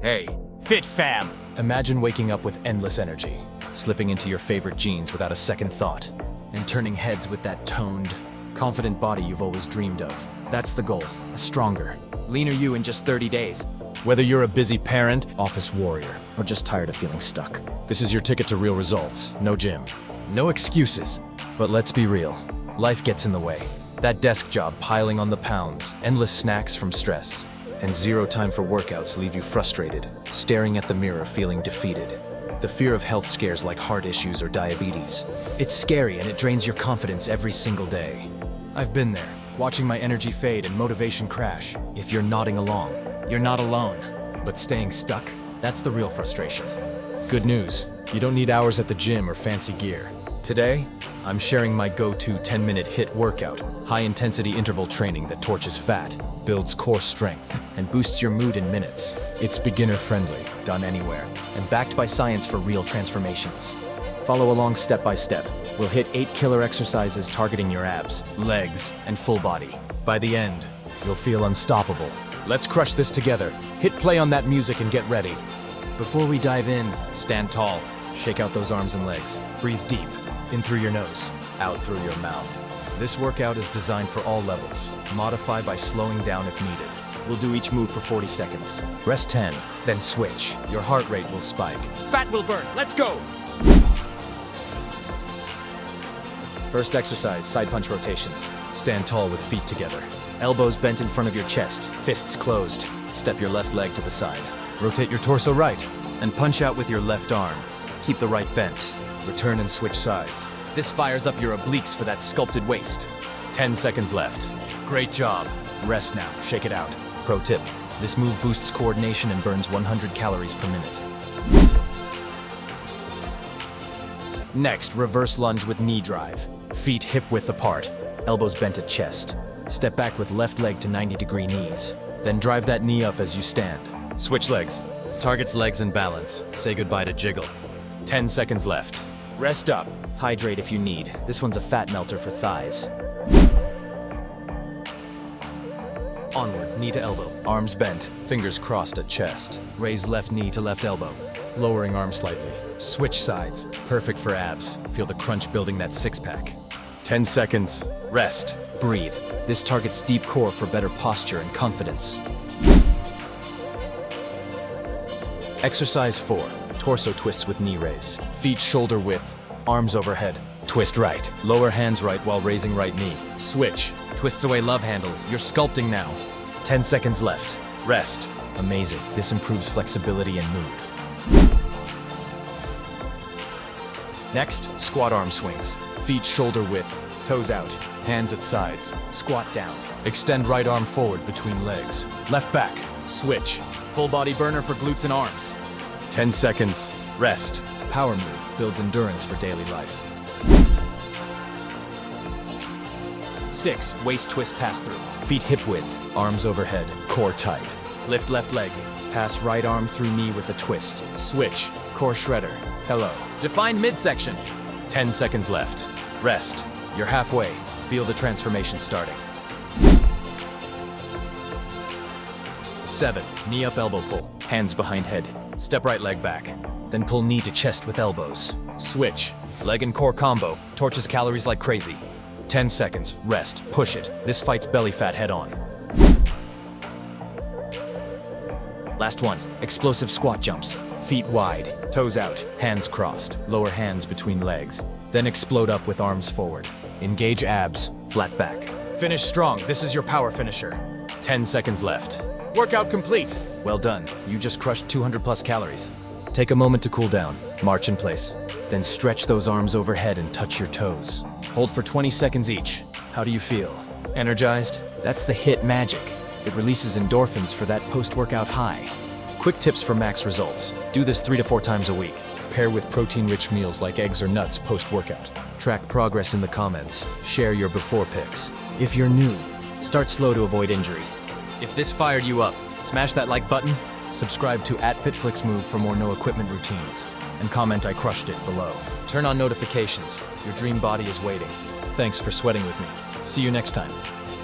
Hey, Fit Fam! Imagine waking up with endless energy, slipping into your favorite jeans without a second thought, and turning heads with that toned, confident body you've always dreamed of. That's the goal, a stronger, leaner you in just 30 days. Whether you're a busy parent, office warrior, or just tired of feeling stuck, this is your ticket to real results. No gym, no excuses. But let's be real, life gets in the way. That desk job piling on the pounds, endless snacks from stress, and zero time for workouts leave you frustrated, staring at the mirror feeling defeated. The fear of health scares like heart issues or diabetes. It's scary and it drains your confidence every single day. I've been there, watching my energy fade and motivation crash. If you're nodding along, you're not alone. But staying stuck, that's the real frustration. Good news, you don't need hours at the gym or fancy gear. Today, I'm sharing my go-to 10-minute HIIT workout, high-intensity interval training that torches fat, builds core strength, and boosts your mood in minutes. It's beginner-friendly, done anywhere, and backed by science for real transformations. Follow along step by step. We'll hit 8 killer exercises targeting your abs, legs, and full body. By the end, you'll feel unstoppable. Let's crush this together. Hit play on that music and get ready. Before we dive in, stand tall. Shake out those arms and legs. Breathe deep. In through your nose, out through your mouth. This workout is designed for all levels. Modify by slowing down if needed. We'll do each move for 40 seconds. Rest 10, then switch. Your heart rate will spike. Fat will burn, let's go! First exercise, side punch rotations. Stand tall with feet together. Elbows bent in front of your chest, fists closed. Step your left leg to the side. Rotate your torso right, and punch out with your left arm. Keep the right bent. Return and switch sides. This fires up your obliques for that sculpted waist. 10 seconds left. Great job. Rest now, shake it out. Pro tip, this move boosts coordination and burns 100 calories per minute. Next, reverse lunge with knee drive. Feet hip width apart, elbows bent at chest. Step back with left leg to 90-degree knees. Then drive that knee up as you stand. Switch legs. Targets legs and balance. Say goodbye to jiggle. 10 seconds left. Rest up. Hydrate if you need. This one's a fat melter for thighs. Onward, knee to elbow. Arms bent, fingers crossed at chest. Raise left knee to left elbow. Lowering arm slightly. Switch sides. Perfect for abs. Feel the crunch building that six-pack. 10 seconds. Rest. Breathe. This targets deep core for better posture and confidence. Exercise 4. Torso twists with knee raise. Feet shoulder width, arms overhead. Twist right. Lower hands right while raising right knee. Switch. Twists away love handles. You're sculpting now. 10 seconds left. Rest. Amazing. This improves flexibility and mood. Next, squat arm swings. Feet shoulder width, toes out, hands at sides. Squat down. Extend right arm forward between legs. Left back. Switch. Full body burner for glutes and arms. 10 seconds. Rest. Power move builds endurance for daily life. 6. Waist twist pass through. Feet hip width, arms overhead, core tight. Lift left leg. Pass right arm through knee with a twist. Switch. Core shredder. Hello. Define midsection. 10 seconds left. Rest. You're halfway. Feel the transformation starting. 7. Knee up, elbow pull. Hands behind head. Step right leg back. Then pull knee to chest with elbows. Switch. Leg and core combo. Torches calories like crazy. 10 seconds. Rest. Push it. This fights belly fat head on. Last one. Explosive squat jumps. Feet wide. Toes out. Hands crossed. Lower hands between legs. Then explode up with arms forward. Engage abs. Flat back. Finish strong. This is your power finisher. 10 seconds left. Workout complete. Well done. You just crushed 200 plus calories. Take a moment to cool down. March in place. Then stretch those arms overhead and touch your toes. Hold for 20 seconds each. How do you feel? Energized? That's the HIIT magic. It releases endorphins for that post-workout high. Quick tips for max results. Do this 3 to 4 times a week. Pair with protein-rich meals like eggs or nuts post-workout. Track progress in the comments. Share your before pics. If you're new, start slow to avoid injury. If this fired you up, smash that like button, subscribe to @FitFlixMove for more no-equipment routines, and comment "I crushed it" below. Turn on notifications. Your dream body is waiting. Thanks for sweating with me. See you next time.